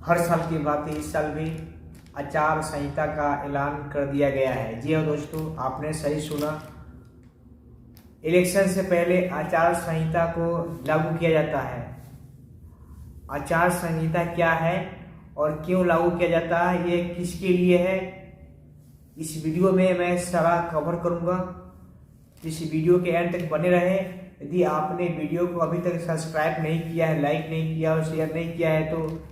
हर साल की बात इस साल भी आचार संहिता का ऐलान कर दिया गया है। जी हाँ दोस्तों, आपने सही सुना। इलेक्शन से पहले आचार संहिता को लागू किया जाता है। आचार संहिता क्या है और क्यों लागू किया जाता है, ये किसके लिए है, इस वीडियो में मैं सारा कवर करूंगा। इस वीडियो के एंड तक बने रहे। यदि आपने वीडियो को अभी तक सब्सक्राइब नहीं किया है, लाइक नहीं किया और शेयर नहीं किया है तो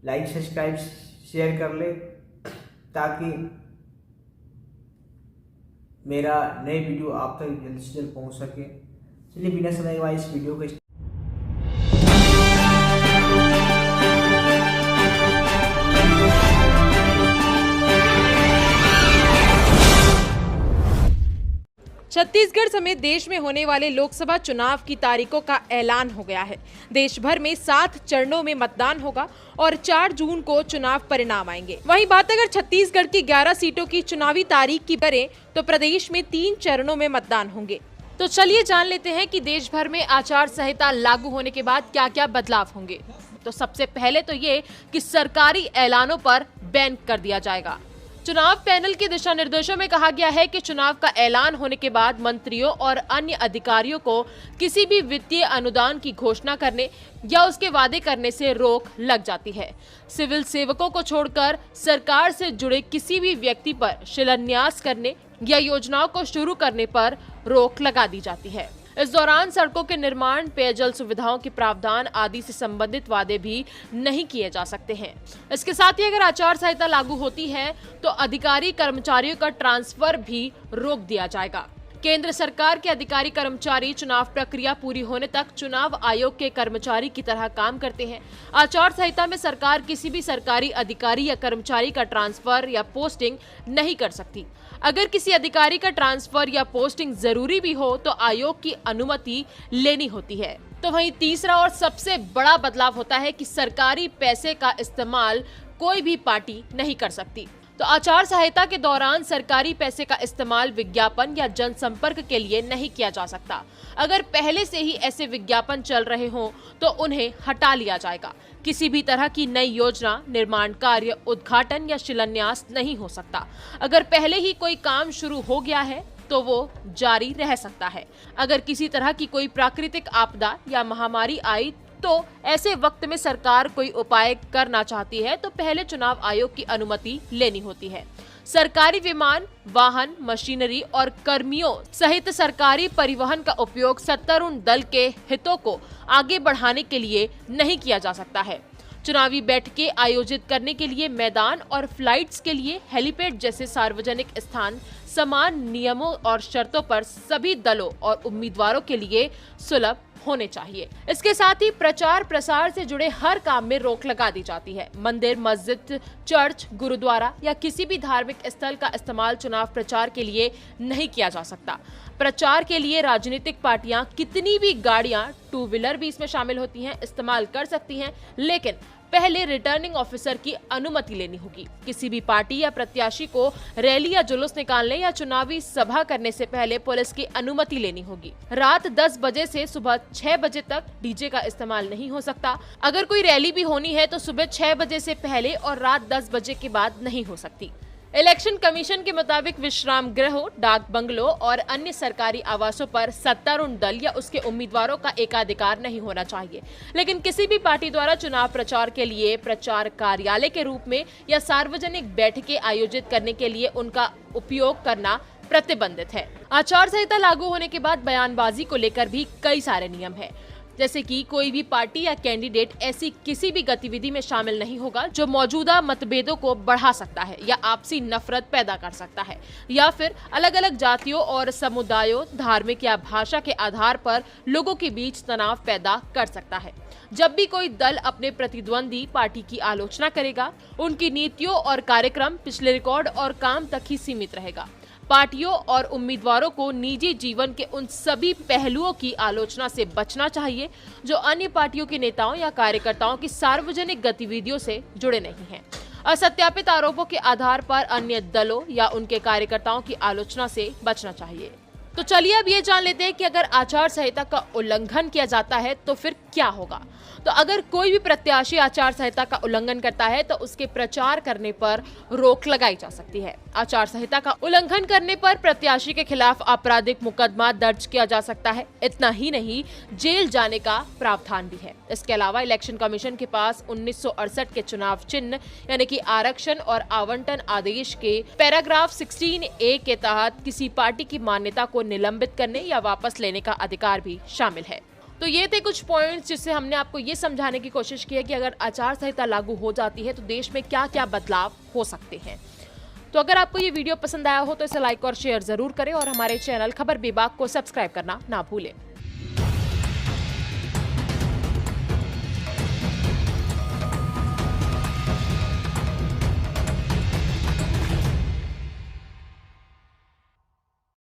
लाइक सब्सक्राइब शेयर कर ले, ताकि मेरा नए वीडियो आप तक जल्द से जल्द पहुंच सके। चलिए बिना समय गवाए इस वीडियो को छत्तीसगढ़ समेत देश में होने वाले लोकसभा चुनाव की तारीखों का ऐलान हो गया है। देश भर में 7 चरणों में मतदान होगा और 4 जून को चुनाव परिणाम आएंगे। वहीं बात अगर छत्तीसगढ़ की 11 सीटों की चुनावी तारीख की करें तो प्रदेश में 3 चरणों में मतदान होंगे। तो चलिए जान लेते हैं कि देश भर में आचार संहिता लागू होने के बाद क्या क्या बदलाव होंगे। तो सबसे पहले तो ये कि सरकारी ऐलानों पर बैन कर दिया जाएगा। चुनाव पैनल के दिशा निर्देशों में कहा गया है कि चुनाव का ऐलान होने के बाद मंत्रियों और अन्य अधिकारियों को किसी भी वित्तीय अनुदान की घोषणा करने या उसके वादे करने से रोक लग जाती है। सिविल सेवकों को छोड़कर सरकार से जुड़े किसी भी व्यक्ति पर शिलान्यास करने या योजनाओं को शुरू करने पर रोक लगा दी जाती है। इस दौरान सड़कों के निर्माण, पेयजल सुविधाओं के प्रावधान आदि से संबंधित वादे भी नहीं किए जा सकते हैं। इसके साथ ही अगर आचार संहिता लागू होती है तो अधिकारी कर्मचारियों का ट्रांसफर भी रोक दिया जाएगा। केंद्र सरकार के अधिकारी कर्मचारी चुनाव प्रक्रिया पूरी होने तक चुनाव आयोग के कर्मचारी की तरह काम करते हैं। आचार संहिता में सरकार किसी भी सरकारी अधिकारी या कर्मचारी का ट्रांसफर या पोस्टिंग नहीं कर सकती। अगर किसी अधिकारी का ट्रांसफर या पोस्टिंग जरूरी भी हो तो आयोग की अनुमति लेनी होती है। तो वहीं तीसरा और सबसे बड़ा बदलाव होता है कि सरकारी पैसे का इस्तेमाल कोई भी पार्टी नहीं कर सकती। तो आचार संहिता के दौरान सरकारी पैसे का इस्तेमाल विज्ञापन या जनसंपर्क के लिए नहीं किया जा सकता। अगर पहले से ही ऐसे विज्ञापन चल रहे हों तो उन्हें हटा लिया जाएगा। किसी भी तरह की नई योजना, निर्माण कार्य, उद्घाटन या शिलान्यास नहीं हो सकता। अगर पहले ही कोई काम शुरू हो गया है तो वो जारी रह सकता है। अगर किसी तरह की कोई प्राकृतिक आपदा या महामारी आई तो ऐसे वक्त में सरकार कोई उपाय करना चाहती है तो पहले चुनाव आयोग की अनुमति लेनी होती है। सरकारी विमान, वाहन, मशीनरी और कर्मियों सहित सरकारी परिवहन का उपयोग सत्तारूढ़ दल के हितों को आगे बढ़ाने के लिए नहीं किया जा सकता है। चुनावी बैठकें आयोजित करने के लिए मैदान और फ्लाइट्स के लिए हेलीपैड जैसे सार्वजनिक स्थान समान नियमों और शर्तों पर सभी दलों और उम्मीदवारों के लिए सुलभ होने चाहिए। इसके साथ ही प्रचार प्रसार से जुड़े हर काम में रोक लगा दी जाती है। मंदिर, मस्जिद, चर्च, गुरुद्वारा या किसी भी धार्मिक स्थल का इस्तेमाल चुनाव प्रचार के लिए नहीं किया जा सकता। प्रचार के लिए राजनीतिक पार्टियां कितनी भी गाड़ियां, 2 व्हीलर भी इसमें शामिल होती हैं, इस्तेमाल कर सकती हैं, लेकिन पहले रिटर्निंग ऑफिसर की अनुमति लेनी होगी। किसी भी पार्टी या प्रत्याशी को रैली या जुलूस निकालने या चुनावी सभा करने से पहले पुलिस की अनुमति लेनी होगी। रात 10 बजे से सुबह 6 बजे तक डीजे का इस्तेमाल नहीं हो सकता। अगर कोई रैली भी होनी है तो सुबह 6 बजे से पहले और रात 10 बजे के बाद नहीं हो सकती। इलेक्शन कमीशन के मुताबिक विश्राम गृहों, डाक बंगलों और अन्य सरकारी आवासों पर सत्तारूढ़ दल या उसके उम्मीदवारों का एकाधिकार नहीं होना चाहिए। लेकिन किसी भी पार्टी द्वारा चुनाव प्रचार के लिए प्रचार कार्यालय के रूप में या सार्वजनिक बैठकें आयोजित करने के लिए उनका उपयोग करना प्रतिबंधित है। आचार संहिता लागू होने के बाद बयानबाजी को लेकर भी कई सारे नियम हैं। जैसे कि कोई भी पार्टी या कैंडिडेट ऐसी किसी भी गतिविधि में शामिल नहीं होगा जो मौजूदा मतभेदों को बढ़ा सकता है या आपसी नफरत पैदा कर सकता है या फिर अलग अलग जातियों और समुदायों, धार्मिक या भाषा के आधार पर लोगों के बीच तनाव पैदा कर सकता है। जब भी कोई दल अपने प्रतिद्वंदी पार्टी की आलोचना करेगा, उनकी नीतियों और कार्यक्रम, पिछले रिकॉर्ड और काम तक ही सीमित रहेगा। पार्टियों और उम्मीदवारों को निजी जीवन के उन सभी पहलुओं की आलोचना से बचना चाहिए जो अन्य पार्टियों के नेताओं या कार्यकर्ताओं की सार्वजनिक गतिविधियों से जुड़े नहीं हैं। असत्यापित आरोपों के आधार पर अन्य दलों या उनके कार्यकर्ताओं की आलोचना से बचना चाहिए। तो चलिए अब ये जान लेते हैं कि अगर आचार संहिता का उल्लंघन किया जाता है तो फिर क्या होगा। तो अगर कोई भी प्रत्याशी आचार संहिता का उल्लंघन करता है तो उसके प्रचार करने पर रोक लगाई जा सकती है। आचार संहिता का उल्लंघन करने पर प्रत्याशी के खिलाफ आपराधिक मुकदमा दर्ज किया जा सकता है। इतना ही नहीं, जेल जाने का प्रावधान भी है। इसके अलावा इलेक्शन कमीशन के पास 1968 के चुनाव चिन्ह यानी कि आरक्षण और आवंटन आदेश के पैराग्राफ 16A के तहत किसी पार्टी की मान्यता को निलंबित करने या वापस लेने का अधिकार भी शामिल है। तो ये थे कुछ पॉइंट्स जिससे हमने आपको ये समझाने की कोशिश की है कि अगर आचार संहिता लागू हो जाती है तो देश में क्या क्या बदलाव हो सकते हैं। तो अगर आपको ये वीडियो पसंद आया हो तो इसे लाइक और शेयर जरूर करें और हमारे चैनल खबर विभाग को सब्सक्राइब करना ना भूलें।